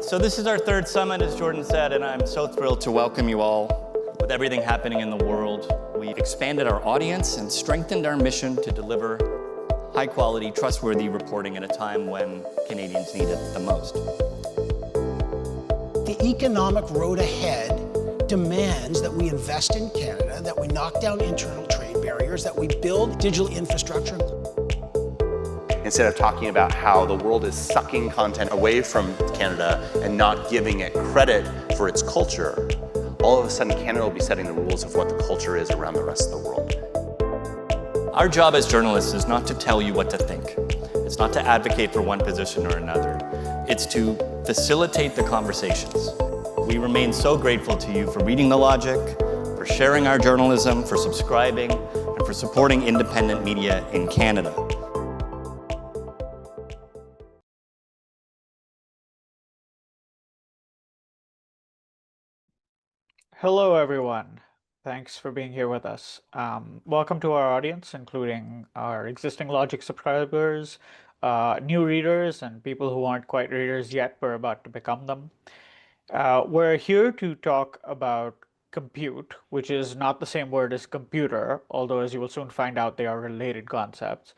So this is our third summit, as Jordan said, and I'm so thrilled to welcome you all. With everything happening in the world, we expanded our audience and strengthened our mission to deliver high-quality, trustworthy reporting at a time when Canadians need it the most. The economic road ahead demands that we invest in Canada, that we knock down internal trade barriers, that we build digital infrastructure. Instead of talking about how the world is sucking content away from Canada and not giving it credit for its culture, all of a sudden Canada will be setting the rules of what the culture is around the rest of the world. Our job as journalists is not to tell you what to think. It's not to advocate for one position or another. It's to facilitate the conversations. We remain so grateful to you for reading The Logic, for sharing our journalism, for subscribing, and for supporting independent media in Canada. Hello, everyone. Thanks for being here with us. Welcome to our audience, including our existing Logic subscribers, new readers, and people who aren't quite readers yet but are about to become them. We're here to talk about compute, which is not the same word as computer, although as you will soon find out, they are related concepts.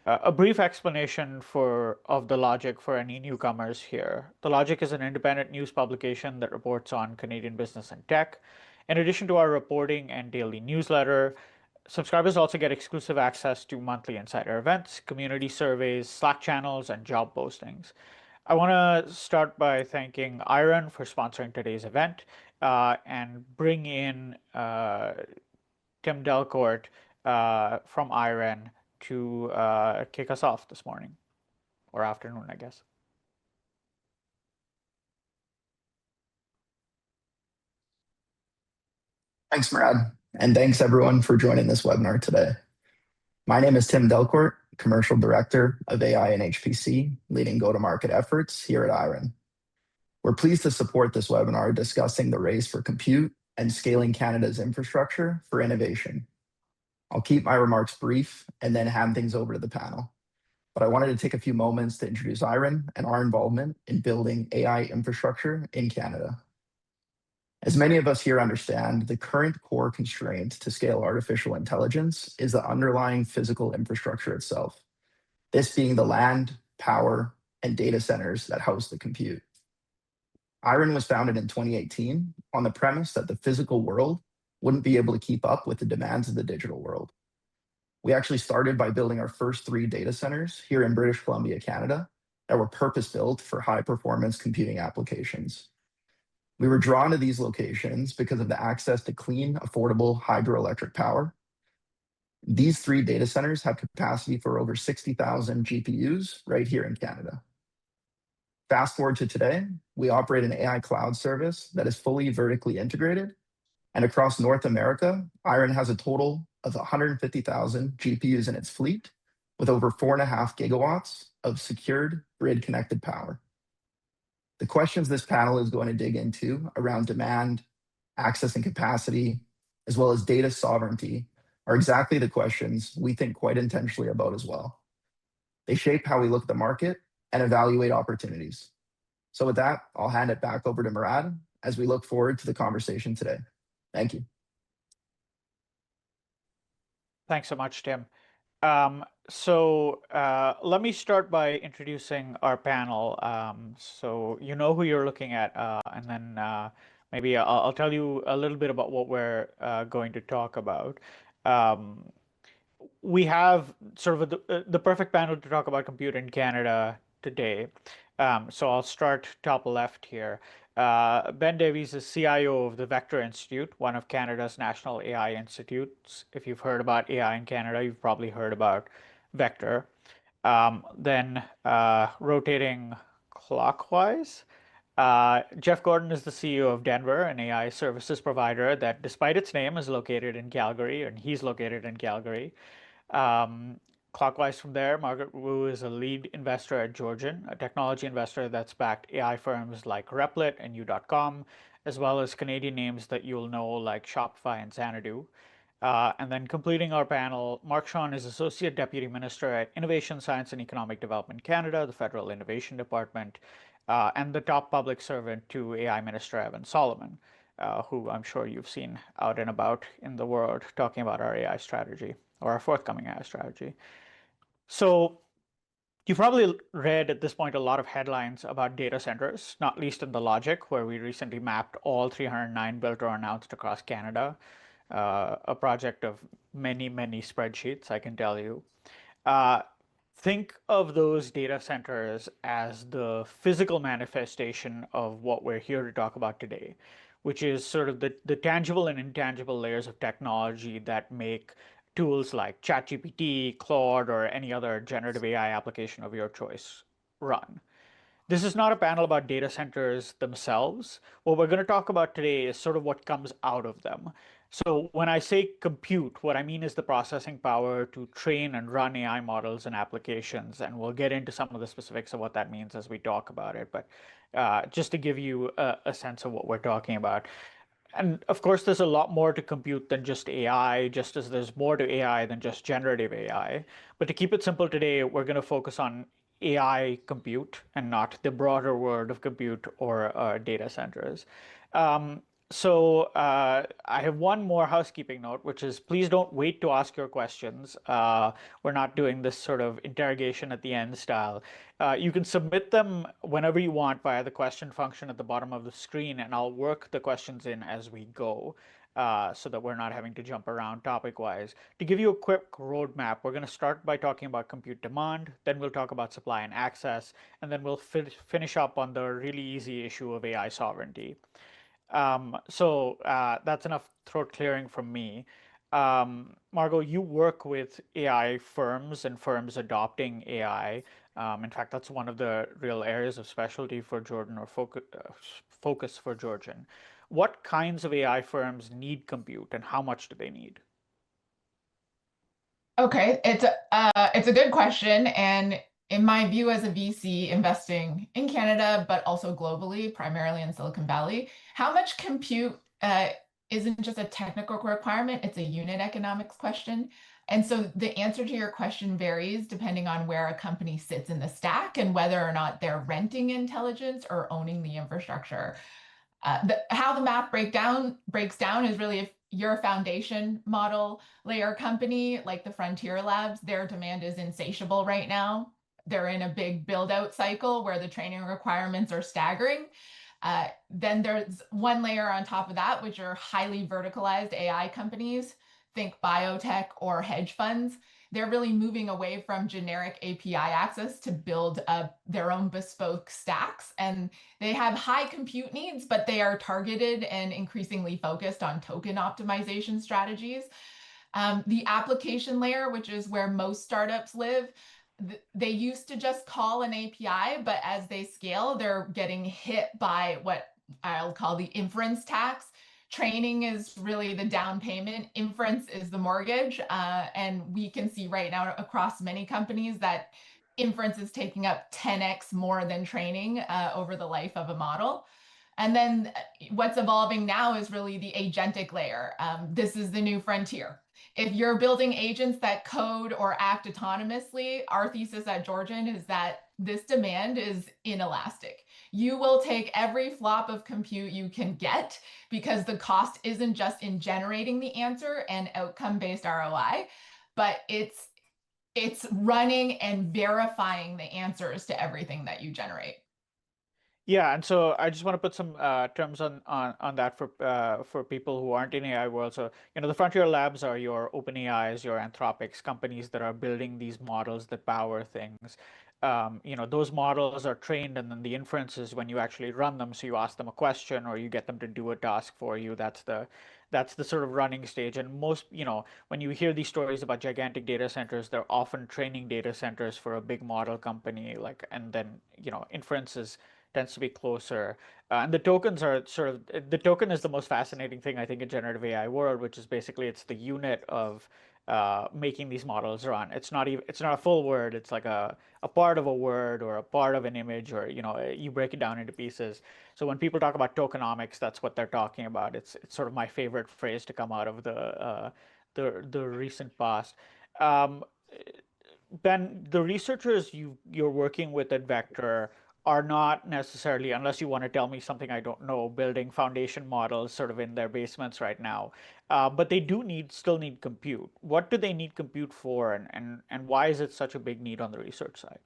A brief explanation of The Logic for any newcomers here. The Logic is an independent news publication that reports on Canadian business and tech. In addition to our reporting and daily newsletter, subscribers also get exclusive access to monthly insider events, community surveys, Slack channels, and job postings. I want to start by thanking IREN for sponsoring today's event and bring in Tim Delcourt from IREN to kick us off this morning, or afternoon, I guess. Thanks, Murad, and thanks everyone for joining this webinar today. My name is Tim Delcourt, Commercial Director of AI and HPC, leading go-to-market efforts here at IREN. We're pleased to support this webinar discussing the race for compute and scaling Canada's infrastructure for innovation. I'll keep my remarks brief and then hand things over to the panel. But I wanted to take a few moments to introduce IREN and our involvement in building AI infrastructure in Canada. As many of us here understand, the current core constraint to scale artificial intelligence is the underlying physical infrastructure itself, this being the land, power, and data centers that house the compute. IREN was founded in 2018 on the premise that the physical world wouldn't be able to keep up with the demands of the digital world. We actually started by building our first 3 data centers here in British Columbia, Canada, that were purpose-built for high-performance computing applications. We were drawn to these locations because of the access to clean, affordable hydroelectric power. These 3 data centers have capacity for over 60,000 GPUs right here in Canada. Fast forward to today, we operate an AI cloud service that is fully vertically integrated. And across North America, IREN has a total of 150,000 GPUs in its fleet, with over 4.5 gigawatts of secured grid-connected power. The questions this panel is going to dig into around demand, access and capacity, as well as data sovereignty, are exactly the questions we think quite intentionally about as well. They shape how we look at the market and evaluate opportunities. So with that, I'll hand it back over to Murad as we look forward to the conversation today. Thank you. Thanks so much, Tim. Let me start by introducing our panel. So you know who you're looking at, and then maybe I'll tell you a little bit about what we're going to talk about. We have sort of the perfect panel to talk about compute in Canada today. So I'll start top left here. Ben Davies is CIO of the Vector Institute, one of Canada's national AI institutes. If you've heard about AI in Canada, you've probably heard about Vector. Then rotating clockwise, Jeff Gordon is the CEO of Denver, an AI services provider that, despite its name, is located in Calgary, and he's located in Calgary. Clockwise from there, Margaret Wu is a lead investor at Georgian, a technology investor that's backed AI firms like Replit and U.com, as well as Canadian names that you'll know like Shopify and Xanadu. And then completing our panel, Mark Shawn is Associate Deputy Minister at Innovation, Science and Economic Development Canada, the Federal Innovation Department. and the top public servant to AI Minister Evan Solomon, who I'm sure you've seen out and about in the world talking about our AI strategy or our forthcoming AI strategy. So you've probably read at this point a lot of headlines about data centers, not least in the Logic, where we recently mapped all 309 built or announced across Canada, a project of many, many spreadsheets, I can tell you. Uh, think of those data centers as the physical manifestation of what we're here to talk about today, which is sort of the tangible and intangible layers of technology that make tools like ChatGPT, Claude, or any other generative AI application of your choice run. This is not a panel about data centers themselves. What we're going to talk about today is sort of what comes out of them. So when I say compute, what I mean is the processing power to train and run AI models and applications. And we'll get into some of the specifics of what that means as we talk about it. But just to give you a sense of what we're talking about. And of course, there's a lot more to compute than just AI, just as there's more to AI than just generative AI. But to keep it simple today, we're going to focus on AI compute and not the broader world of compute or data centers. Um, I have one more housekeeping note, which is please don't wait to ask your questions. We're not doing this sort of interrogation at the end style. You can submit them whenever you want via the question function at the bottom of the screen, and I'll work the questions in as we go. So that we're not having to jump around topic-wise. To give you a quick roadmap, we're going to start by talking about compute demand, then we'll talk about supply and access, and then we'll finish up on the really easy issue of AI sovereignty. That's enough throat clearing from me. Margot, you work with AI firms and firms adopting AI. In fact, that's one of the real areas of specialty for Jordan or focus for Georgian. What kinds of AI firms need compute and how much do they need? Okay, it's a good question, and in my view as a VC investing in Canada, but also globally, primarily in Silicon Valley, how much compute isn't just a technical requirement, it's a unit economics question. And so the answer to your question varies depending on where a company sits in the stack and whether or not they're renting intelligence or owning the infrastructure. How the math breaks down is really if you're a foundation model layer company like the Frontier Labs, their demand is insatiable right now. They're in a big build out cycle where the training requirements are staggering. Then there's one layer on top of that, which are highly verticalized AI companies, think biotech or hedge funds. They're really moving away from generic API access to build their own bespoke stacks. And they have high compute needs, but they are targeted and increasingly focused on token optimization strategies. The application layer, which is where most startups live, they used to just call an API, but as they scale, they're getting hit by what I'll call the inference tax. Training is really the down payment, inference is the mortgage. And we can see right now across many companies that inference is taking up 10x more than training over the life of a model. And then what's evolving now is really the agentic layer. This is the new frontier. If you're building agents that code or act autonomously, our thesis at Georgian is that this demand is inelastic. You will take every flop of compute you can get because the cost isn't just in generating the answer and outcome-based ROI, but it's running and verifying the answers to everything that you generate. Yeah, and so I just want to put some terms on that for people who aren't in AI world. So, the frontier labs are your OpenAIs, your Anthropics, companies that are building these models that power things. Those models are trained, and then the inference is when you actually run them. So you ask them a question, or you get them to do a task for you. That's the sort of running stage. And most, when you hear these stories about gigantic data centers, they're often training data centers for a big model company, and then inference tends to be closer. And the tokens are the token is the most fascinating thing I think in generative AI world, which is basically it's the unit of making these models run. It's not a full word. It's like a part of a word or a part of an image, or you break it down into pieces. So when people talk about tokenomics, that's what they're talking about. It's sort of my favorite phrase to come out of the recent past. Um, Ben, the researchers you're working with at Vector are not necessarily, unless you want to tell me something I don't know, building foundation models sort of in their basements right now. But they do still need compute. What do they need compute for, and why is it such a big need on the research side?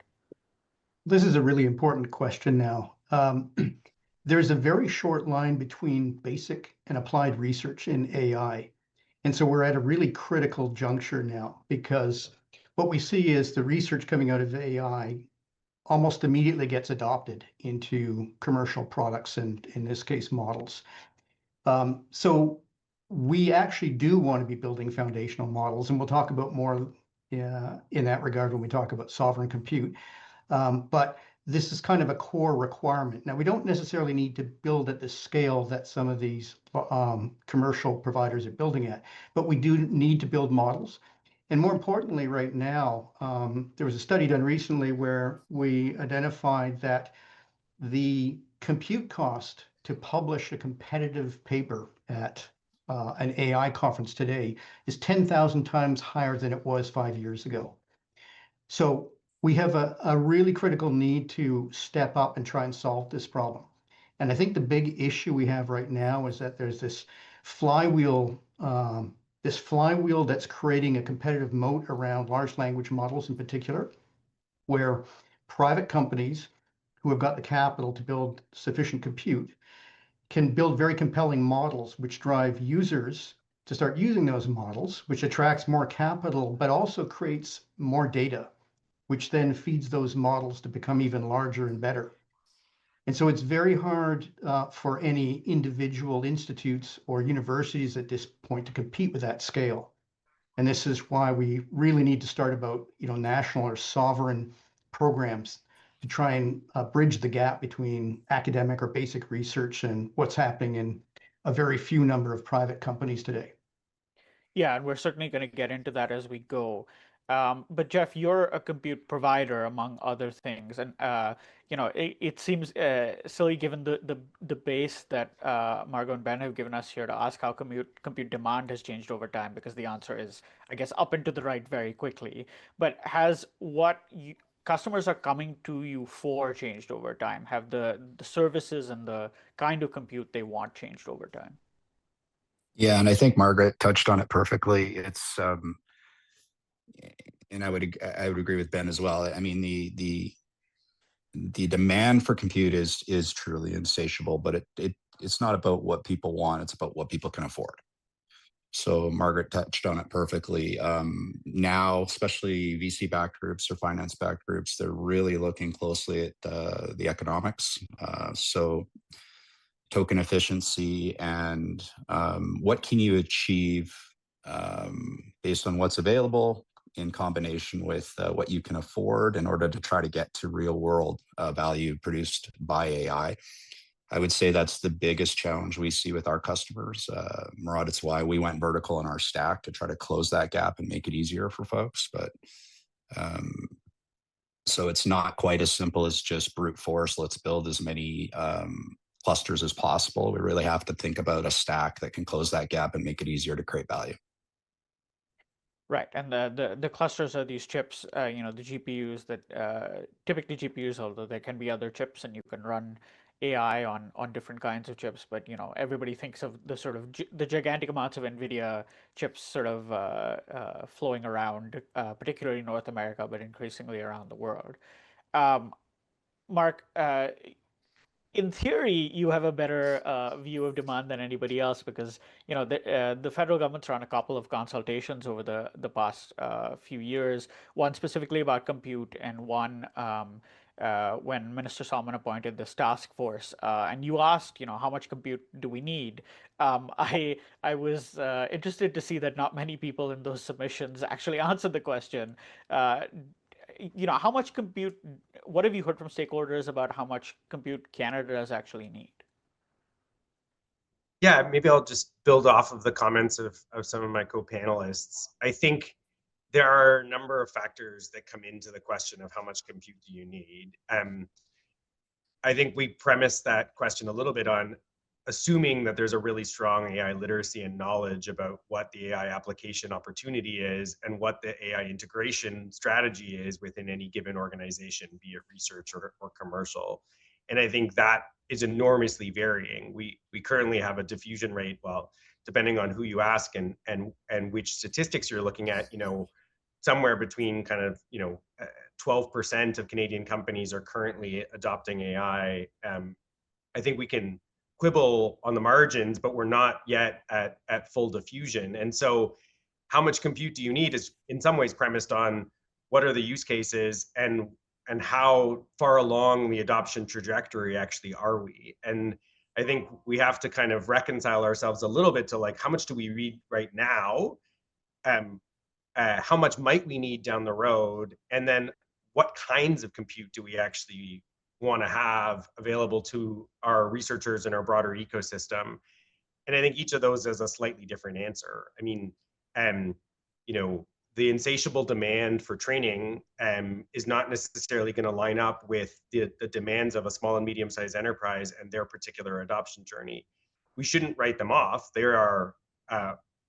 This is a really important question now. There's a very short line between basic and applied research in AI. And so we're at a really critical juncture now, because what we see is the research coming out of AI almost immediately gets adopted into commercial products and, in this case, models. So we actually do want to be building foundational models, and we'll talk about more in that regard when we talk about sovereign compute. But this is kind of a core requirement. Now, we don't necessarily need to build at the scale that some of these commercial providers are building at, but we do need to build models. And more importantly, right now, there was a study done recently where we identified that the compute cost to publish a competitive paper at an AI conference today is 10,000 times higher than it was 5 years ago. So we have a really critical need to step up and try and solve this problem. And I think the big issue we have right now is that there's this flywheel that's creating a competitive moat around large language models in particular, where private companies who have got the capital to build sufficient compute can build very compelling models which drive users to start using those models, which attracts more capital, but also creates more data, which then feeds those models to become even larger and better. And so it's very hard for any individual institutes or universities at this point to compete with that scale. And this is why we really need to start about national or sovereign programs to try and bridge the gap between academic or basic research and what's happening in a very few number of private companies today. Yeah, and we're certainly going to get into that as we go. But Jeff, you're a compute provider, among other things, and it seems silly given the base that Margot and Ben have given us here to ask how compute demand has changed over time, because the answer is, I guess, up and to the right very quickly. But has customers are coming to you for changed over time? Have the services and the kind of compute they want changed over time? Yeah, and I think Margaret touched on it perfectly. It's and I would agree with Ben as well. I mean, the demand for compute is truly insatiable, but it's not about what people want, it's about what people can afford. So Margaret touched on it perfectly. Now, especially VC-backed groups or finance-backed groups, they're really looking closely at the economics. So token efficiency and what can you achieve based on what's available in combination with what you can afford in order to try to get to real world value produced by AI. I would say that's the biggest challenge we see with our customers. Murad, it's why we went vertical in our stack to try to close that gap and make it easier for folks. But so it's not quite as simple as just brute force. Let's build as many clusters as possible. We really have to think about a stack that can close that gap and make it easier to create value. Right, and the clusters are these chips, the GPUs that typically GPUs, although there can be other chips, and you can run AI on different kinds of chips. But everybody thinks of the sort of the gigantic amounts of NVIDIA chips sort of flowing around, particularly in North America, but increasingly around the world. Mark, in theory, you have a better view of demand than anybody else, because the federal government's run a couple of consultations over the past few years. One specifically about compute, and one when Minister Salmon appointed this task force. And you asked, how much compute do we need? I was interested to see that not many people in those submissions actually answered the question. How much compute, what have you heard from stakeholders about how much compute Canada does actually need? Yeah, maybe I'll just build off of the comments of some of my co-panelists. I think there are a number of factors that come into the question of how much compute do you need. I think we premised that question a little bit on assuming that there's a really strong AI literacy and knowledge about what the AI application opportunity is and what the AI integration strategy is within any given organization, be it research or commercial. And I think that is enormously varying. We currently have a diffusion rate, well, depending on who you ask and which statistics you're looking at, somewhere between kind of 12% of Canadian companies are currently adopting AI. I think we can quibble on the margins, but we're not yet at full diffusion. And so how much compute do you need is in some ways premised on what are the use cases and how far along the adoption trajectory actually are we. And I think we have to kind of reconcile ourselves a little bit to like, how much do we read right now? How much might we need down the road? And then what kinds of compute do we actually want to have available to our researchers and our broader ecosystem? And I think each of those has a slightly different answer. I mean, the insatiable demand for training is not necessarily going to line up with the demands of a small and medium-sized enterprise and their particular adoption journey. We shouldn't write them off. There are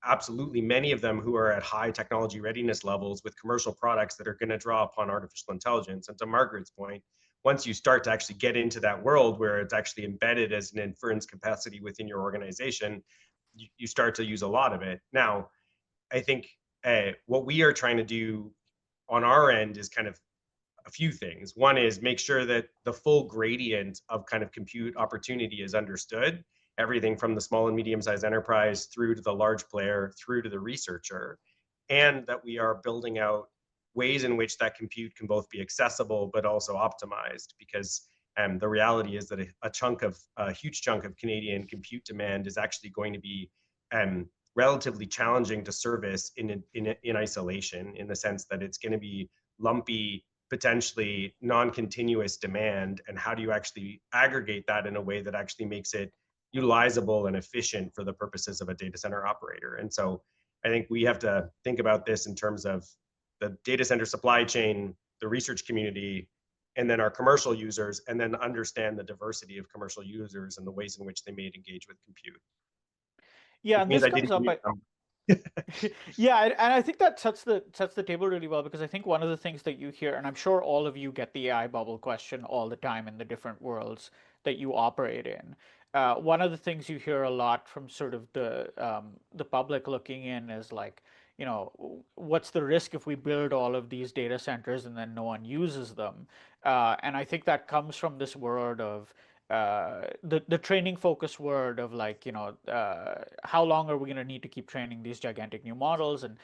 absolutely many of them who are at high technology readiness levels with commercial products that are going to draw upon artificial intelligence. And to Margaret's point, once you start to actually get into that world where it's actually embedded as an inference capacity within your organization, you start to use a lot of it. Now, I think what we are trying to do on our end is kind of a few things. One is make sure that the full gradient of kind of compute opportunity is understood, everything from the small and medium-sized enterprise through to the large player, through to the researcher, and that we are building out ways in which that compute can both be accessible but also optimized, because the reality is that a huge chunk of Canadian compute demand is actually going to be relatively challenging to service in isolation, in the sense that it's going to be lumpy, potentially non-continuous demand. And how do you actually aggregate that in a way that actually makes it utilizable and efficient for the purposes of a data center operator? And so I think we have to think about this in terms of the data center supply chain, the research community, and then our commercial users, and then understand the diversity of commercial users and the ways in which they may engage with compute. Yeah, and this comes up by yeah, and I think that sets the table really well, because I think one of the things that you hear, and I'm sure all of you get the AI bubble question all the time in the different worlds that you operate in. One of the things you hear a lot from sort of the public looking in is like, what's the risk if we build all of these data centers and then no one uses them? And I think that comes from this word of the training focused word of like, how long are we going to need to keep training these gigantic new models? And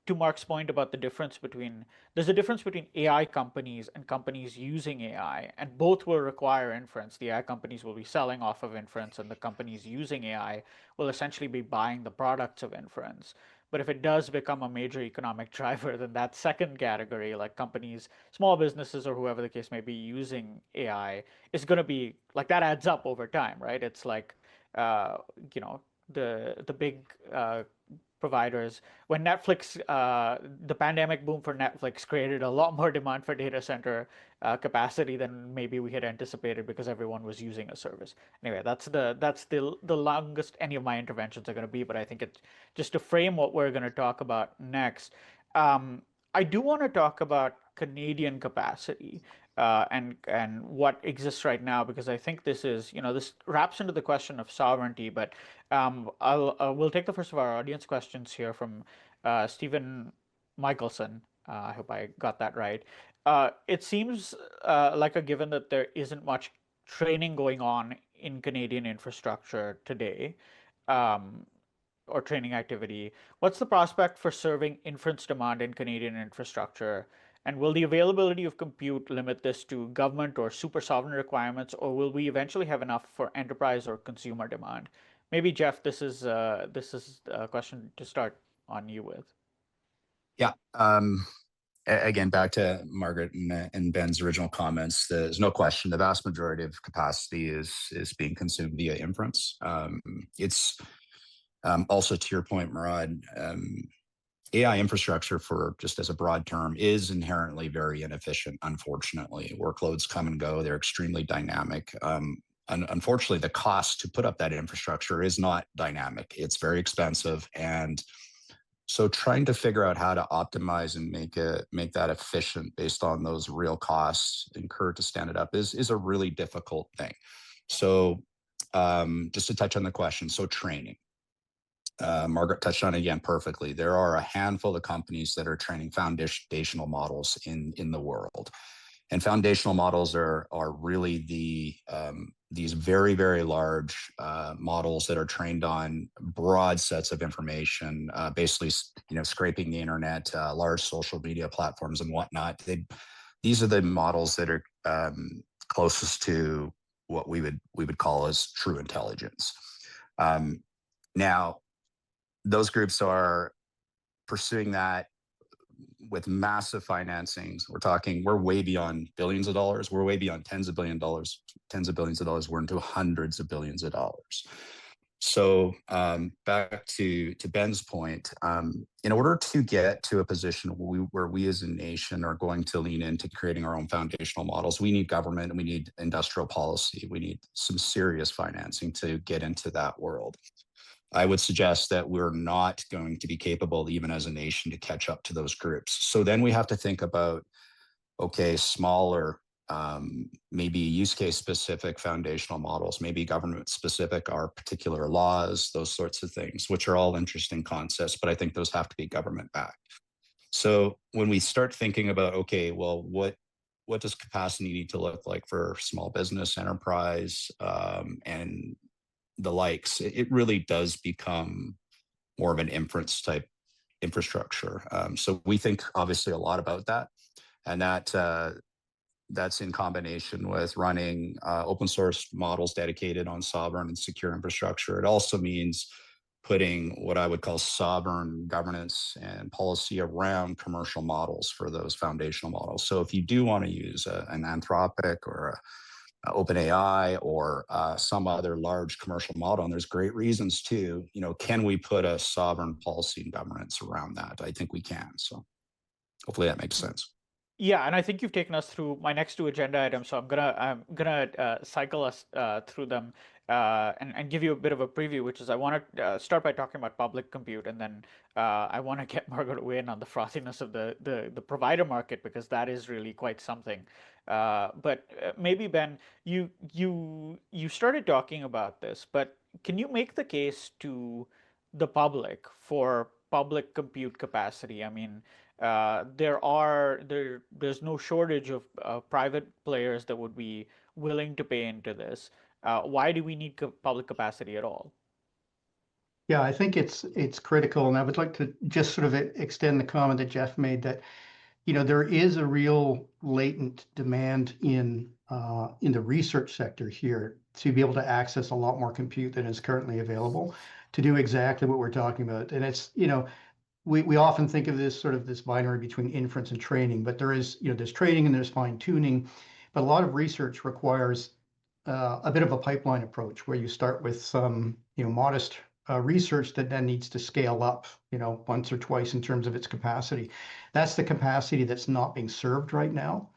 to Mark's point about there's a difference between AI companies and companies using AI, and both will require inference. The AI companies will be selling off of inference, and the companies using AI will essentially be buying the products of inference. But if it does become a major economic driver, then that second category, like companies, small businesses, or whoever the case may be using AI, is going to be like, that adds up over time, right? It's like, the big providers. When Netflix, the pandemic boom for Netflix created a lot more demand for data center capacity than maybe we had anticipated, because everyone was using a service. Anyway, that's the longest any of my interventions are going to be, but I think it's just to frame what we're going to talk about next. I do want to talk about Canadian capacity and what exists right now, because I think this is, this wraps into the question of sovereignty. But we'll take the first of our audience questions here from Stephen Michelson. I hope I got that right. It seems like a given that there isn't much training going on in Canadian infrastructure today, or training activity. What's the prospect for serving inference demand in Canadian infrastructure? And will the availability of compute limit this to government or super sovereign requirements, or will we eventually have enough for enterprise or consumer demand? Maybe Jeff, this is a question to start on you with. Yeah. Again, back to Margaret and Ben's original comments, there's no question the vast majority of capacity is being consumed via inference. It's also, to your point, Murad, AI infrastructure, for just as a broad term, is inherently very inefficient, unfortunately. Workloads come and go. They're extremely dynamic. unfortunately, the cost to put up that infrastructure is not dynamic. It's very expensive. And so trying to figure out how to optimize and make that efficient based on those real costs incurred to stand it up is a really difficult thing. So just to touch on the question, so training. Margaret touched on it again perfectly. There are a handful of companies that are training foundational models in the world. And foundational models are really these very, very large models that are trained on broad sets of information, basically, scraping the internet, large social media platforms and whatnot. These are the models that are closest to what we would call as true intelligence. Now, those groups are pursuing that with massive financings. We're way beyond billions of dollars. We're way beyond tens of billions of dollars. We're into hundreds of billions of dollars. So back to Ben's point, in order to get to a position where we as a nation are going to lean into creating our own foundational models, we need government and we need industrial policy. We need some serious financing to get into that world. I would suggest that we're not going to be capable, even as a nation, to catch up to those groups. So then we have to think about, okay, smaller, maybe use case specific foundational models, maybe government specific, our particular laws, those sorts of things, which are all interesting concepts, but I think those have to be government backed. So when we start thinking about, okay, well, what does capacity need to look like for small business enterprise and the likes, it really does become more of an inference type infrastructure. So we think obviously a lot about that, and that's in combination with running open source models dedicated on sovereign and secure infrastructure. It also means putting what I would call sovereign governance and policy around commercial models for those foundational models. So if you do want to use an Anthropic or OpenAI or some other large commercial model, and there's great reasons to, can we put a sovereign policy and governance around that? I think we can. So hopefully that makes sense. Yeah, and I think you've taken us through my next two agenda items, so I'm gonna cycle us through them and give you a bit of a preview, which is I want to start by talking about public compute, and then I want to get Margaret to weigh in on the frothiness of the provider market, because that is really quite something. But maybe Ben, you started talking about this, but can you make the case to the public for public compute capacity? I mean, there's no shortage of private players that would be willing to pay into this. Why do we need public capacity at all? Yeah, I think it's critical, and I would like to just sort of extend the comment that Jeff made that there is a real latent demand in the research sector here to be able to access a lot more compute than is currently available to do exactly what we're talking about. And it's we often think of this sort of this binary between inference and training, but there's training and there's fine tuning, but a lot of research requires a bit of a pipeline approach where you start with some modest research that then needs to scale up once or twice in terms of its capacity. That's the capacity that's not being served right now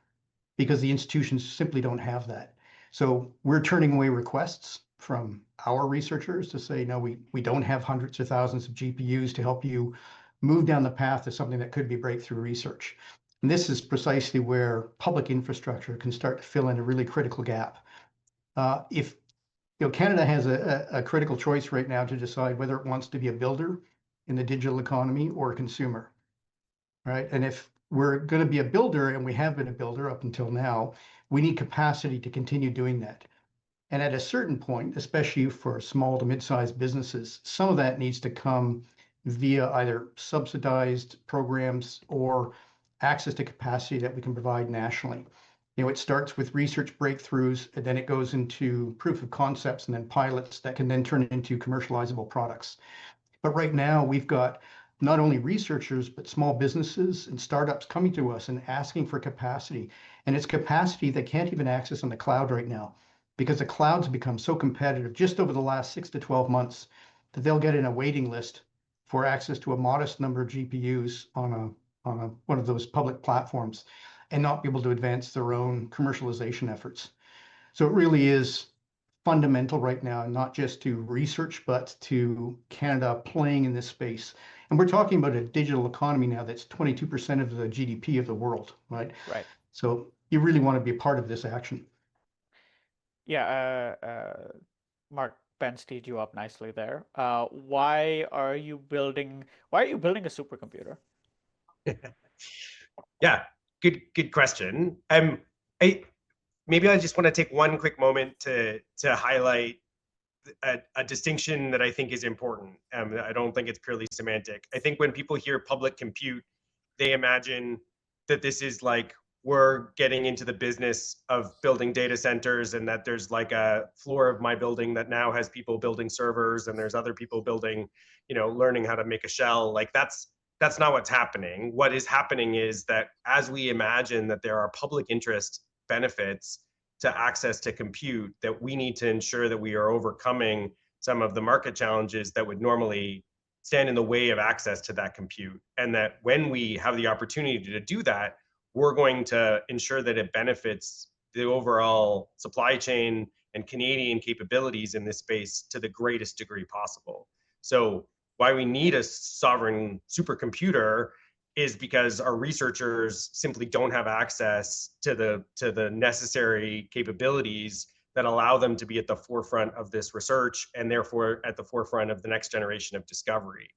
because the institutions simply don't have that. So we're turning away requests from our researchers to say, no, we don't have hundreds of thousands of GPUs to help you move down the path to something that could be breakthrough research. And this is precisely where public infrastructure can start to fill in a really critical gap. If Canada has a critical choice right now to decide whether it wants to be a builder in the digital economy or a consumer, right? And if we're going to be a builder, and we have been a builder up until now, we need capacity to continue doing that. And at a certain point, especially for small to mid-sized businesses, some of that needs to come via either subsidized programs or access to capacity that we can provide nationally. It starts with research breakthroughs, and then it goes into proof of concepts and then pilots that can then turn into commercializable products. But right now, we've got not only researchers, but small businesses and startups coming to us and asking for capacity. And it's capacity they can't even access on the cloud right now, because the cloud's become so competitive just over the last 6 to 12 months that they'll get in a waiting list for access to a modest number of GPUs on one of those public platforms and not be able to advance their own commercialization efforts. So it really is fundamental right now, not just to research, but to Canada playing in this space. And we're talking about a digital economy now that's 22% of the GDP of the world, right? Right. So you really want to be a part of this action. Yeah, Mark, Ben teed you up nicely there. Why are you building a supercomputer? Yeah, good question. I maybe I just want to take one quick moment to highlight a distinction that I think is important. I don't think it's purely semantic. I think when people hear public compute, they imagine that this is like we're getting into the business of building data centers and that there's like a floor of my building that now has people building servers and there's other people building, learning how to make a shell. Like that's not what's happening. What is happening is that as we imagine that there are public interest benefits to access to compute, that we need to ensure that we are overcoming some of the market challenges that would normally stand in the way of access to that compute. And that when we have the opportunity to do that, we're going to ensure that it benefits the overall supply chain and Canadian capabilities in this space to the greatest degree possible. So why we need a sovereign supercomputer is because our researchers simply don't have access to the necessary capabilities that allow them to be at the forefront of this research and therefore at the forefront of the next generation of discovery.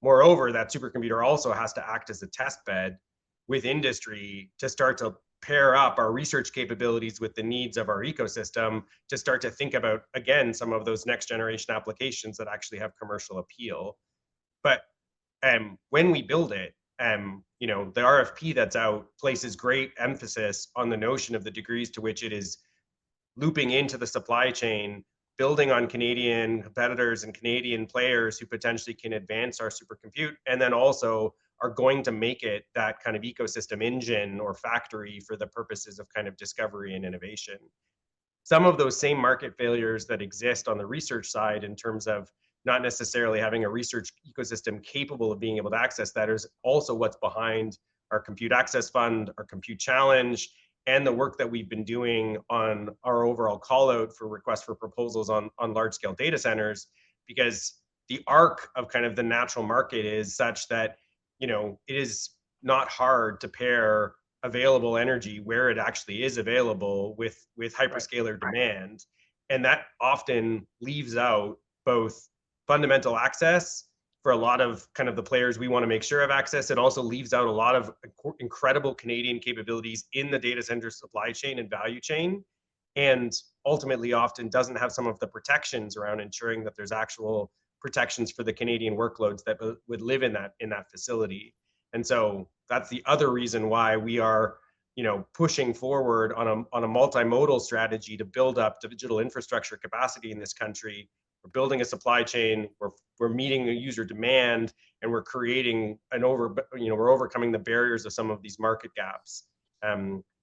Moreover, that supercomputer also has to act as a test bed with industry to start to pair up our research capabilities with the needs of our ecosystem to start to think about, again, some of those next generation applications that actually have commercial appeal. But when we build it, the RFP that's out places great emphasis on the notion of the degrees to which it is looping into the supply chain, building on Canadian competitors and Canadian players who potentially can advance our supercompute, and then also are going to make it that kind of ecosystem engine or factory for the purposes of kind of discovery and innovation. Some of those same market failures that exist on the research side in terms of not necessarily having a research ecosystem capable of being able to access that is also what's behind our Compute Access Fund, our Compute Challenge, and the work that we've been doing on our overall call out for requests for proposals on large scale data centers, because the arc of kind of the natural market is such that, it is not hard to pair available energy where it actually is available with hyperscaler demand. And that often leaves out both fundamental access for a lot of kind of the players we want to make sure have access. It also leaves out a lot of incredible Canadian capabilities in the data center supply chain and value chain, and ultimately often doesn't have some of the protections around ensuring that there's actual protections for the Canadian workloads that would live in that facility. And so that's the other reason why we are, pushing forward on a multimodal strategy to build up digital infrastructure capacity in this country. We're building a supply chain, we're meeting a user demand, and we're creating we're overcoming the barriers of some of these market gaps.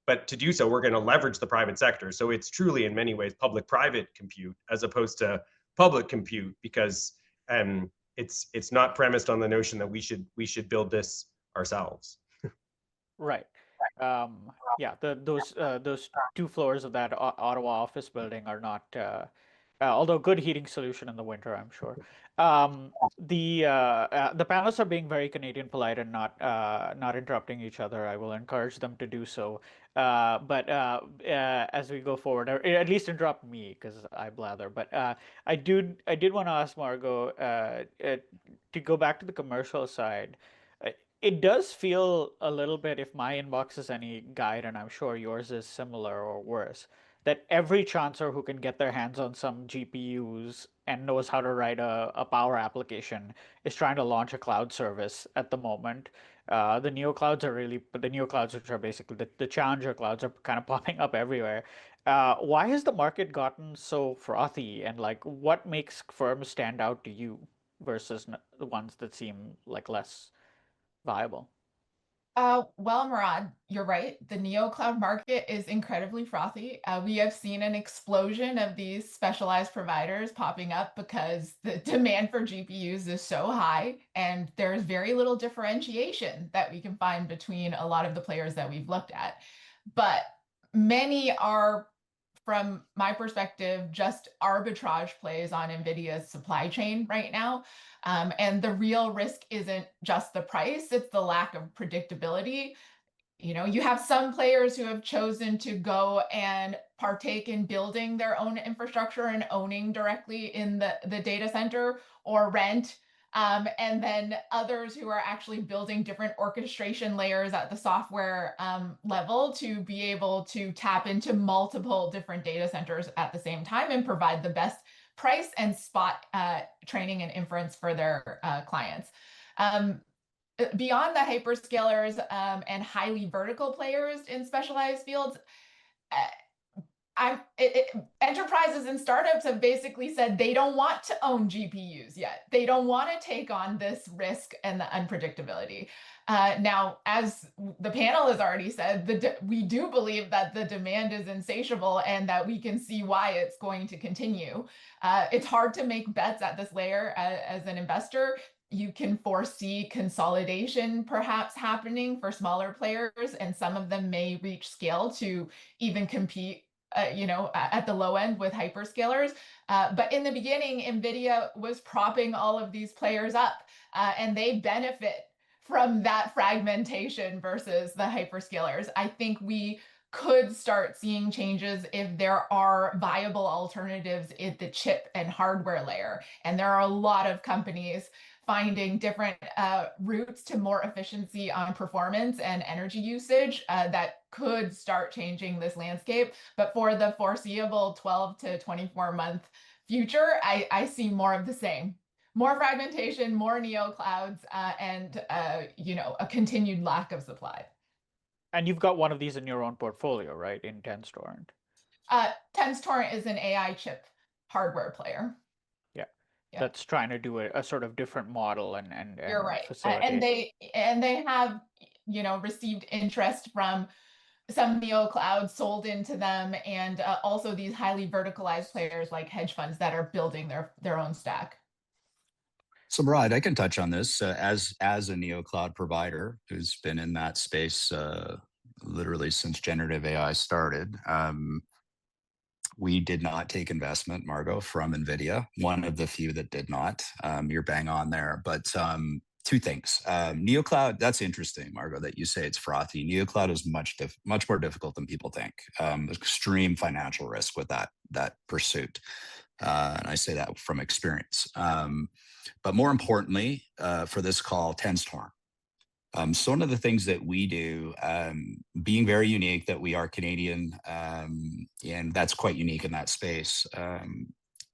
But to do so, we're going to leverage the private sector. So it's truly, in many ways, public-private compute as opposed to public compute, because it's not premised on the notion that we should build this ourselves. Right. Yeah, those 2 floors of that Ottawa office building are not, although good heating solution in the winter, I'm sure. The panelists are being very Canadian polite and not interrupting each other. I will encourage them to do so. But as we go forward, or at least interrupt me because I blather. But I did want to ask Margot to go back to the commercial side. It does feel a little bit, if my inbox is any guide, and I'm sure yours is similar or worse, that every chancer who can get their hands on some GPUs and knows how to write a power application is trying to launch a cloud service at the moment. The neoclouds, which are basically the challenger clouds, are kind of popping up everywhere. Why has the market gotten so frothy, and like what makes firms stand out to you versus the ones that seem like less viable? Well, Murad, you're right. The neo cloud market is incredibly frothy. We have seen an explosion of these specialized providers popping up because the demand for GPUs is so high, and there's very little differentiation that we can find between a lot of the players that we've looked at. But many are from my perspective, just arbitrage plays on NVIDIA's supply chain right now. And the real risk isn't just the price, it's the lack of predictability. You have some players who have chosen to go and partake in building their own infrastructure and owning directly in the data center or rent. And then others who are actually building different orchestration layers at the software level to be able to tap into multiple different data centers at the same time and provide the best price and spot training and inference for their clients. Beyond the hyperscalers and highly vertical players in specialized fields, enterprises and startups have basically said they don't want to own GPUs yet. They don't want to take on this risk and the unpredictability. Now, as the panel has already said, we do believe that the demand is insatiable and that we can see why it's going to continue. It's hard to make bets at this layer as an investor. You can foresee consolidation perhaps happening for smaller players, and some of them may reach scale to even compete at the low end with hyperscalers. But in the beginning, NVIDIA was propping all of these players up, and they benefit from that fragmentation versus the hyperscalers. I think we could start seeing changes if there are viable alternatives at the chip and hardware layer. And there are a lot of companies finding different routes to more efficiency on performance and energy usage that could start changing this landscape. But for the foreseeable 12 to 24 month future, I see more of the same. More fragmentation, more neoclouds, and a continued lack of supply. And you've got one of these in your own portfolio, right? In TensTorrent. TensTorrent is an AI chip hardware player. Yeah. That's trying to do a sort of different model and You're right. facilitate. And they have received interest from some neoclouds sold into them, and also these highly verticalized players like hedge funds that are building their own stack. So, Brad, I can touch on this as a neocloud provider who's been in that space literally since generative AI started. We did not take investment, Margot, from NVIDIA, one of the few that did not. You're bang on there. But two things. Neocloud, that's interesting, Margot, that you say it's frothy. Neocloud is much more difficult than people think. Extreme financial risk with that pursuit. And I say that from experience. But more importantly, for this call, TensTorrent. So one of the things that we do, being very unique, that we are Canadian, and that's quite unique in that space.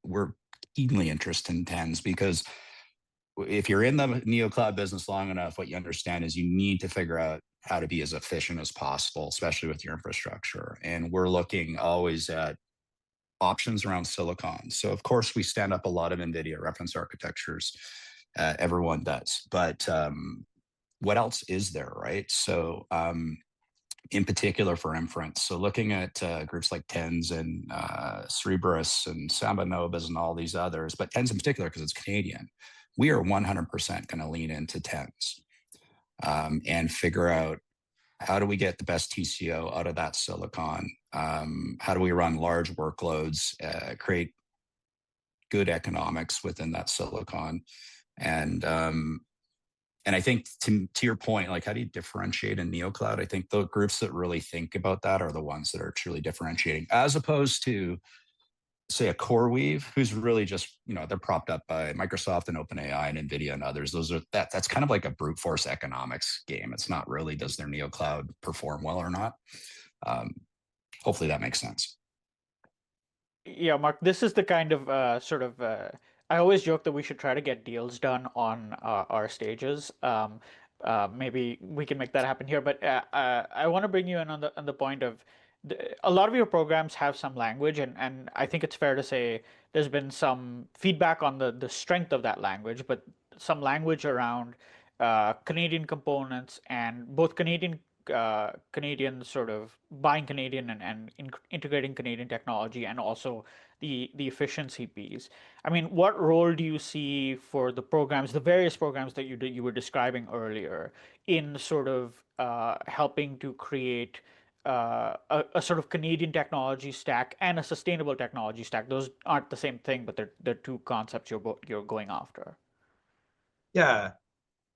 We're keenly interested in TENS because if you're in the neocloud business long enough, what you understand is you need to figure out how to be as efficient as possible, especially with your infrastructure. And we're looking always at options around silicon. So of course we stand up a lot of NVIDIA reference architectures. Everyone does, but what else is there, right? So in particular for inference, so looking at groups like TENS and Cerebrus and Samba Novas and all these others, but TENS in particular because it's Canadian, we are 100% going to lean into TENS and figure out how do we get the best TCO out of that silicon? How do we run large workloads, create good economics within that silicon? And I think to your point, like how do you differentiate in neocloud? I think the groups that really think about that are the ones that are truly differentiating, as opposed to, say, a CoreWeave, who's really just, they're propped up by Microsoft and OpenAI and NVIDIA and others. That's kind of like a brute force economics game. It's not really, does their neocloud perform well or not? Hopefully that makes sense. Yeah, Mark, this is the kind of I always joke that we should try to get deals done on our stages. Maybe we can make that happen here, but I want to bring you in on the point of a lot of your programs have some language, and I think it's fair to say there's been some feedback on the strength of that language, but some language around Canadian components and both Canadian sort of buying Canadian and integrating Canadian technology, and also the efficiency piece. I mean, what role do you see for the programs, the various programs that you were describing earlier, in sort of helping to create a sort of Canadian technology stack and a sustainable technology stack. Those aren't the same thing, but they're two concepts you're going after. Yeah,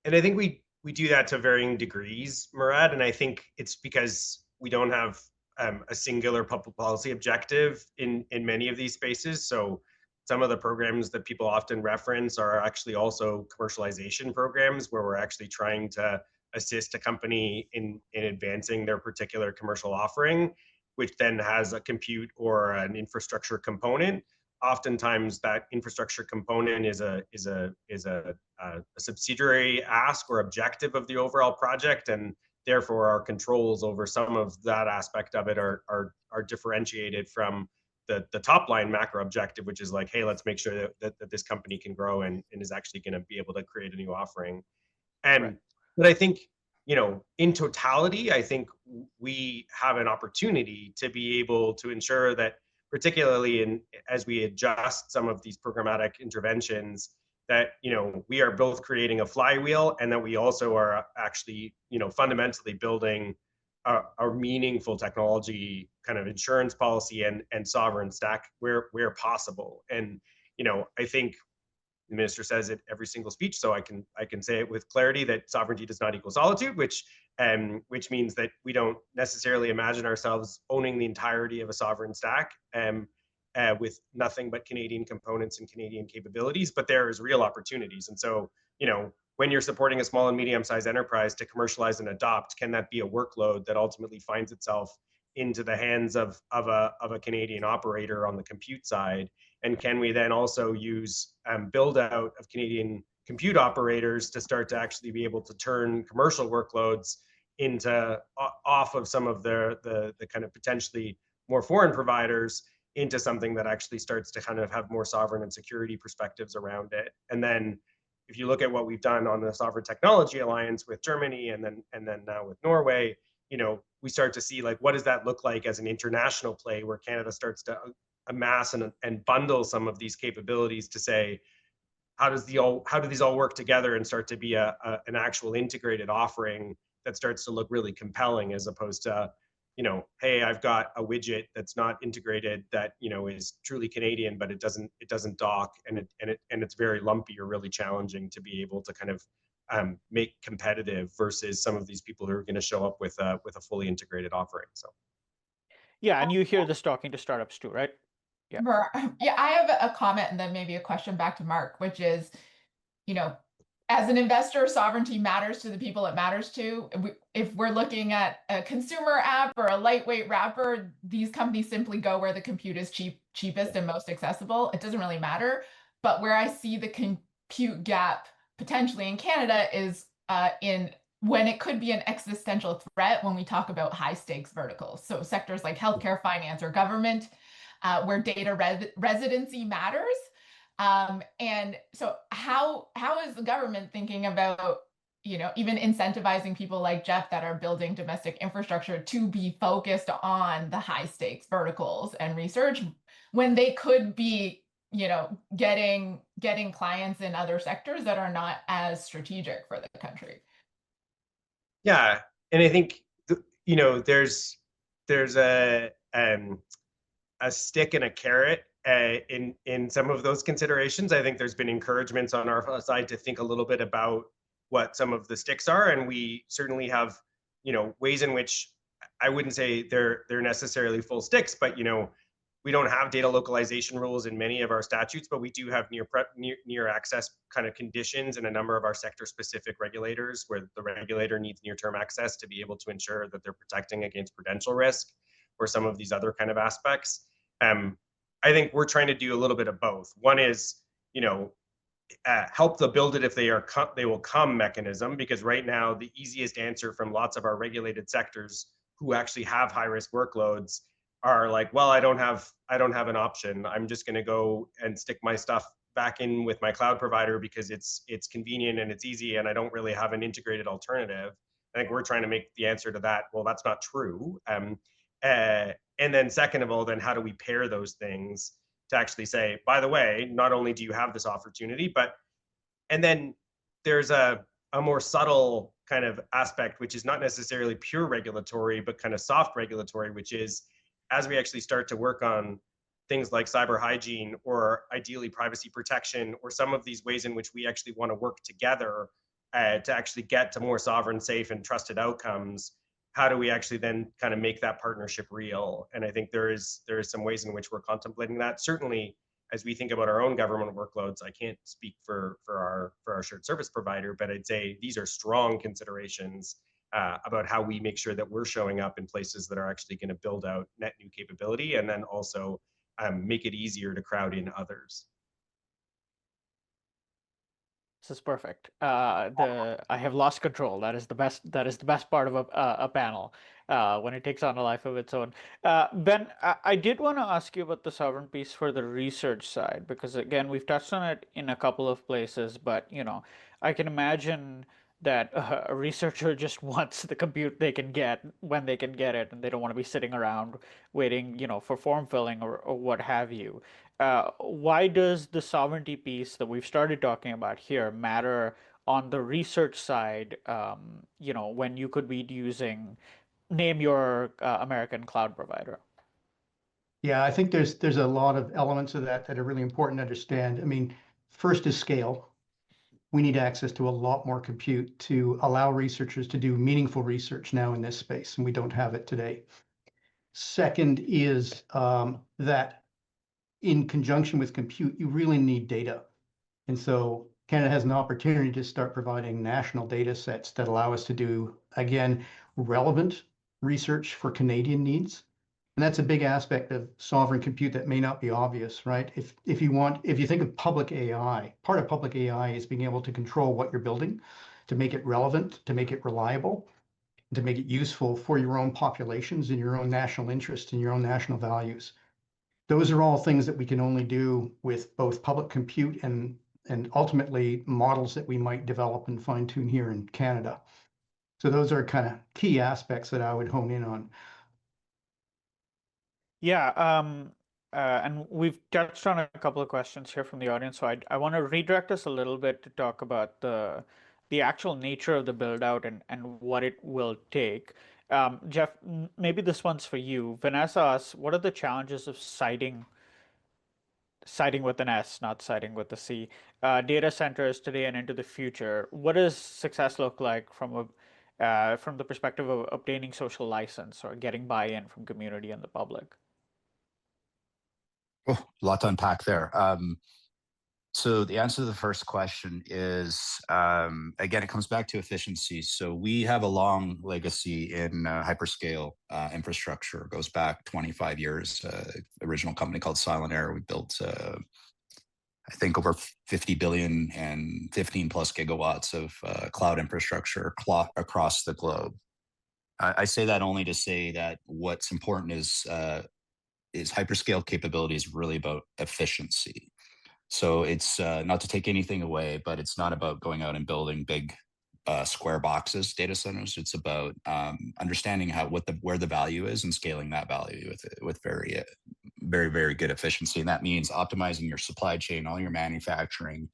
and I think we do that to varying degrees, Murad, and I think it's because we don't have a singular public policy objective in many of these spaces. So some of the programs that people often reference are actually also commercialization programs where we're actually trying to assist a company in advancing their particular commercial offering, which then has a compute or an infrastructure component. Oftentimes that infrastructure component is a subsidiary ask or objective of the overall project, and therefore our controls over some of that aspect of it are differentiated from the top line macro objective, which is like, hey, let's make sure that this company can grow and is actually going to be able to create a new offering. And Right. but I think, in totality, I think we have an opportunity to be able to ensure that, particularly as we adjust some of these programmatic interventions, that we are both creating a flywheel and that we also are actually fundamentally building a meaningful technology kind of insurance policy and sovereign stack where possible. And I think the minister says it every single speech, so I can say it with clarity that sovereignty does not equal solitude, which means that we don't necessarily imagine ourselves owning the entirety of a sovereign stack with nothing but Canadian components and Canadian capabilities, but there is real opportunities. And so, when you're supporting a small and medium-sized enterprise to commercialize and adopt, can that be a workload that ultimately finds itself into the hands of a Canadian operator on the compute side? And can we then also use build out of Canadian compute operators to start to actually be able to turn commercial workloads into off of some of the kind of potentially more foreign providers into something that actually starts to kind of have more sovereign and security perspectives around it? And then if you look at what we've done on the Sovereign Technology Alliance with Germany and then now with Norway, we start to see like, what does that look like as an international play where Canada starts to amass and bundle some of these capabilities to say, how do these all work together and start to be an actual integrated offering that starts to look really compelling, as opposed to, hey, I've got a widget that's not integrated that is truly Canadian, but it doesn't dock, and it's very lumpy or really challenging to be able to kind of make competitive versus some of these people who are going to show up with a fully integrated offering. So Yeah, and you hear this talking to startups too, right? Yeah. Yeah, I have a comment and then maybe a question back to Mark, which is, as an investor, sovereignty matters to the people it matters to. If we're looking at a consumer app or a lightweight wrapper, these companies simply go where the compute is cheapest and most accessible. It doesn't really matter. But where I see the compute gap potentially in Canada is in when it could be an existential threat when we talk about high stakes verticals. So sectors like healthcare, finance, or government, where data residency matters. And so how is the government thinking about, even incentivizing people like Jeff that are building domestic infrastructure to be focused on the high stakes verticals and research when they could be, getting clients in other sectors that are not as strategic for the country? Yeah, and I think there's a stick and a carrot in some of those considerations. I think there's been encouragements on our side to think a little bit about what some of the sticks are, and we certainly have ways in which I wouldn't say they're necessarily full sticks, but we don't have data localization rules in many of our statutes, but we do have near access kind of conditions in a number of our sector specific regulators, where the regulator needs near-term access to be able to ensure that they're protecting against prudential risk or some of these other kind of aspects. I think we're trying to do a little bit of both. One is, help the build it if they will come mechanism, because right now the easiest answer from lots of our regulated sectors who actually have high risk workloads are like, well, I don't have an option. I'm just going to go and stick my stuff back in with my cloud provider because it's convenient and it's easy, and I don't really have an integrated alternative. I think we're trying to make the answer to that, well, that's not true. And then second of all, then how do we pair those things to actually say, by the way, not only do you have this opportunity, and then there's a more subtle kind kind of aspect, which is not necessarily pure regulatory, but kind of soft regulatory, which is as we actually start to work on things like cyber hygiene or ideally privacy protection, or some of these ways in which we actually want to work together to actually get to more sovereign, safe, and trusted outcomes. How do we actually then kind of make that partnership real? And I think there is some ways in which we're contemplating that. Certainly, as we think about our own government workloads, I can't speak for our shared service provider, but I'd say these are strong considerations about how we make sure that we're showing up in places that are actually going to build out net new capability, and then also make it easier to crowd in others. This is perfect. I have lost control. That is the best. That is the best part of a panel when it takes on a life of its own. Ben, I did want to ask you about the sovereign piece for the research side, because again, we've touched on it in a couple of places, but I can imagine that a researcher just wants the compute they can get when they can get it, and they don't want to be sitting around waiting, for form filling or what have you. Why does the sovereignty piece that we've started talking about here matter on the research side, when you could be using, name your American cloud provider? Yeah, I think there's a lot of elements of that are really important to understand. I mean, first is scale. We need access to a lot more compute to allow researchers to do meaningful research now in this space, and we don't have it today. Second is that in conjunction with compute, you really need data. And so Canada has an opportunity to start providing national data sets that allow us to do, again, relevant research for Canadian needs. And that's a big aspect of sovereign compute that may not be obvious, right? If you think of public AI, part of public AI is being able to control what you're building, to make it relevant, to make it reliable, to make it useful for your own populations and your own national interests and your own national values. Those are all things that we can only do with both public compute and ultimately models that we might develop and fine tune here in Canada. So those are kind of key aspects that I would hone in on. Yeah, and we've touched on a couple of questions here from the audience, so I want to redirect us a little bit to talk about the actual nature of the build out and what it will take. Jeff, maybe this one's for you. Vanessa asks, what are the challenges of citing with an S, not citing with a C, data centers today and into the future? What does success look like from the perspective of obtaining social license or getting buy-in from community and the public? Oh, a lot to unpack there. So the answer to the first question is, again, it comes back to efficiency. So we have a long legacy in hyperscale infrastructure. It goes back 25 years. Original company called Silent Air. We built, I think, over 50 billion and 15 plus gigawatts of cloud infrastructure across the globe. I say that only to say that what's important is hyperscale capability is really about efficiency. So it's not to take anything away, but it's not about going out and building big square boxes data centers. It's about understanding where the value is and scaling that value with very, very good efficiency. And that means optimizing your supply chain, all your manufacturing,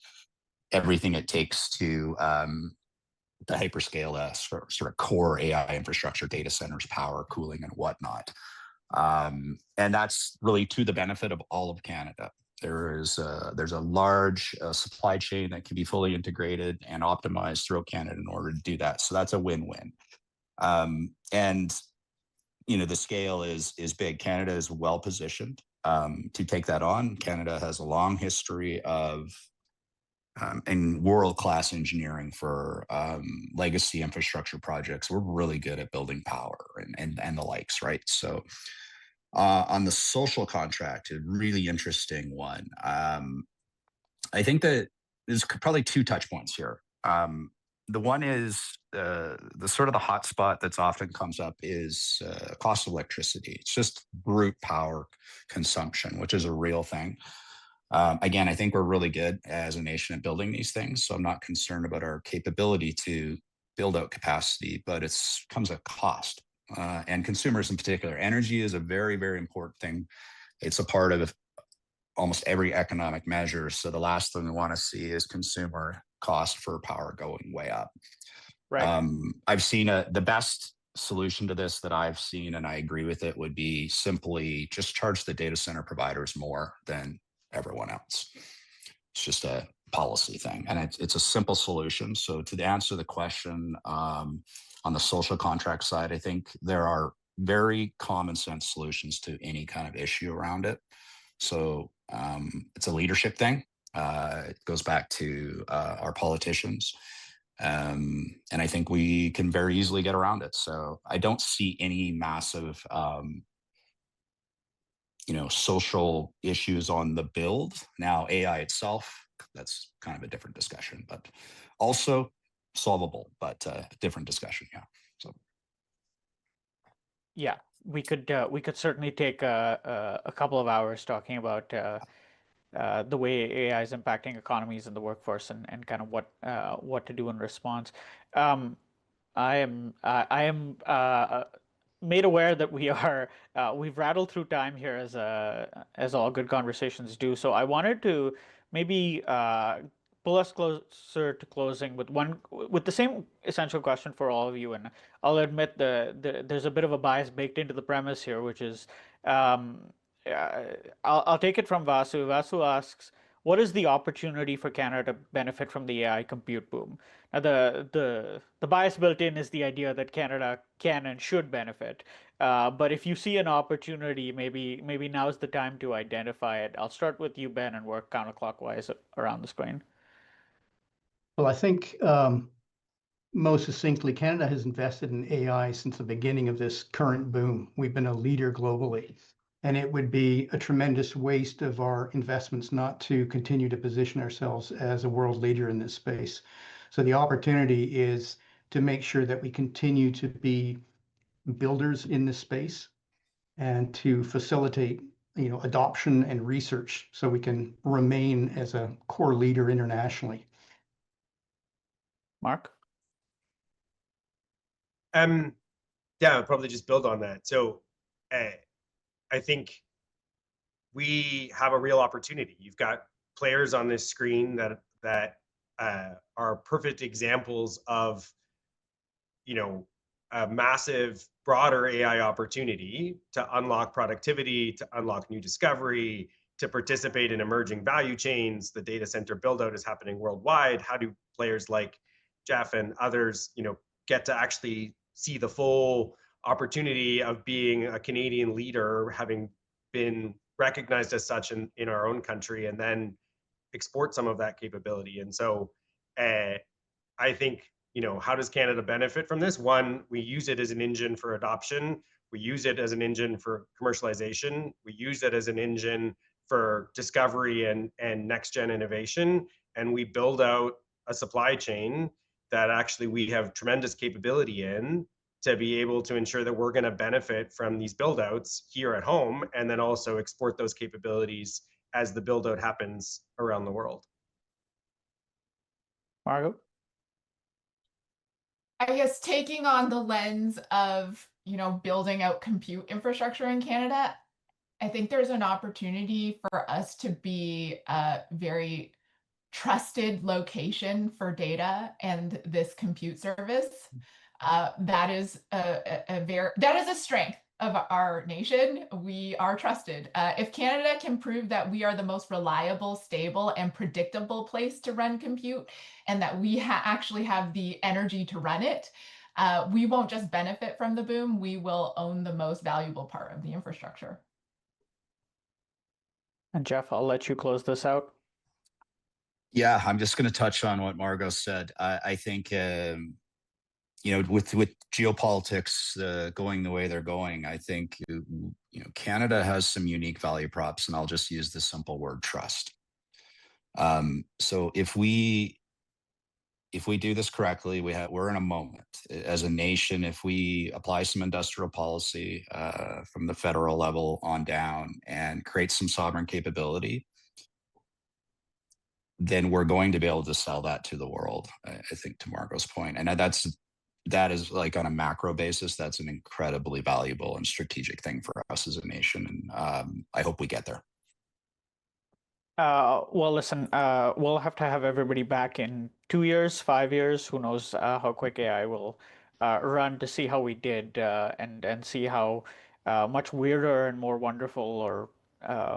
everything it takes to the hyperscale sort of core AI infrastructure, data centers, power, cooling, and whatnot. And that's really to the benefit of all of Canada. There's a large supply chain that can be fully integrated and optimized throughout Canada in order to do that. So that's a win-win. And the scale is big. Canada is well positioned to take that on. Canada has a long history of and world-class engineering for legacy infrastructure projects. We're really good at building power and the likes, right? So on the social contract, a really interesting one. I think that there's probably two touch points here. The one is the sort of the hot spot that's often comes up is cost of electricity. It's just brute power consumption, which is a real thing. Again, I think we're really good as a nation at building these things, so I'm not concerned about our capability to build out capacity, but it comes at cost. And consumers in particular. Energy is a very, very important thing. It's a part of almost every economic measure. So the last thing we want to see is consumer cost for power going way up. Right. I've seen the best solution to this that I've seen, and I agree with it, would be simply just charge the data center providers more than everyone else. It's just a policy thing, and it's a simple solution. So to answer the question, on the social contract side, I think there are very common sense solutions to any kind of issue around it. So it's a leadership thing. It goes back to our politicians. And I think we can very easily get around it. So I don't see any massive, social issues on the build. Now, AI itself, that's kind of a different discussion, but also solvable, but different discussion. Yeah. So. Yeah, we could certainly take a couple of hours talking about the way AI is impacting economies and the workforce, and kind of what to do in response. I am made aware that we've rattled through time here, as all good conversations do. So I wanted to maybe pull us closer to closing with the same essential question for all of you. And I'll admit there's a bit of a bias baked into the premise here, which is I'll take it from Vasu. Vasu asks, what is the opportunity for Canada to benefit from the AI compute boom? Now, the bias built in is the idea that Canada can and should benefit. But if you see an opportunity, maybe now's the time to identify it. I'll start with you, Ben, and work counterclockwise around the screen. Well, I think most succinctly, Canada has invested in AI since the beginning of this current boom. We've been a leader globally, and it would be a tremendous waste of our investments not to continue to position ourselves as a world leader in this space. So the opportunity is to make sure that we continue to be builders in this space and to facilitate adoption and research so we can remain as a core leader internationally. Mark? Yeah, I'll probably just build on that. So I think we have a real opportunity. You've got players on this screen that are perfect examples of, a massive, broader AI opportunity to unlock productivity, to unlock new discovery, to participate in emerging value chains. The data center build out is happening worldwide. How do players like Jeff and others, get to actually see the full opportunity of being a Canadian leader, having been recognized as such in our own country, and then export some of that capability? And so I think, how does Canada benefit from this? One, we use it as an engine for adoption. We use it as an engine for commercialization. We use it as an engine for discovery and next gen innovation. And we build out a supply chain that actually we have tremendous capability in to be able to ensure that we're going to benefit from these build outs here at home, and then also export those capabilities as the build out happens around the world. Margot? I guess taking on the lens of, building out compute infrastructure in Canada, I think there's an opportunity for us to be a very trusted location for data and this compute service. That is a strength of our nation. We are trusted. If Canada can prove that we are the most reliable, stable, and predictable place to run compute, and that we actually have the energy to run it, we won't just benefit from the boom, we will own the most valuable part of the infrastructure. And Jeff, I'll let you close this out. Yeah, I'm just going to touch on what Margot said. I think, with geopolitics going the way they're going, I think, Canada has some unique value props, and I'll just use the simple word trust. So if we do this correctly, we're in a moment as a nation. If we apply some industrial policy from the federal level on down and create some sovereign capability, then we're going to be able to sell that to the world, I think, to Margot's point. And that is like, on a macro basis, that's an incredibly valuable and strategic thing for us as a nation. And I hope we get there. Well, listen, we'll have to have everybody back in 2 years, 5 years. Who knows how quick AI will run to see how we did and see how much weirder and more wonderful, or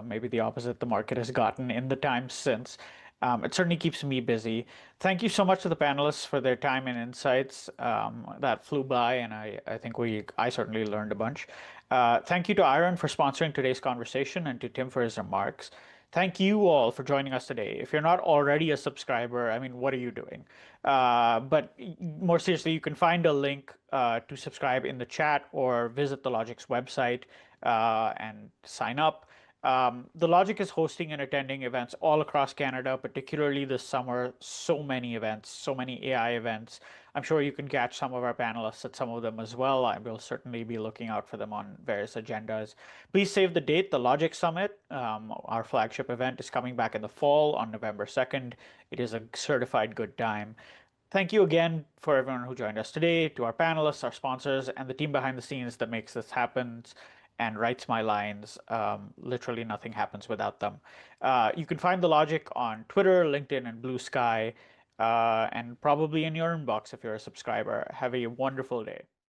maybe the opposite, the market has gotten in the time since. It certainly keeps me busy. Thank you so much to the panelists for their time and insights. That flew by, and I think I certainly learned a bunch. Thank you to IREN for sponsoring today's conversation, and to Tim for his remarks. Thank you all for joining us today. If you're not already a subscriber, I mean, what are you doing? But more seriously, you can find a link to subscribe in the chat, or visit the Logic's website and sign up. The Logic is hosting and attending events all across Canada, particularly this summer. So many events, so many AI events. I'm sure you can catch some of our panelists at some of them as well. I will certainly be looking out for them on various agendas. Please save the date. The Logic Summit, our flagship event, is coming back in the fall on November 2nd. It is a certified good time. Thank you again for everyone who joined us today, to our panelists, our sponsors, and the team behind the scenes that makes this happen and writes my lines. Literally nothing happens without them. You can find The Logic on Twitter, LinkedIn, and Blue Sky, and probably in your inbox if you're a subscriber. Have a wonderful day.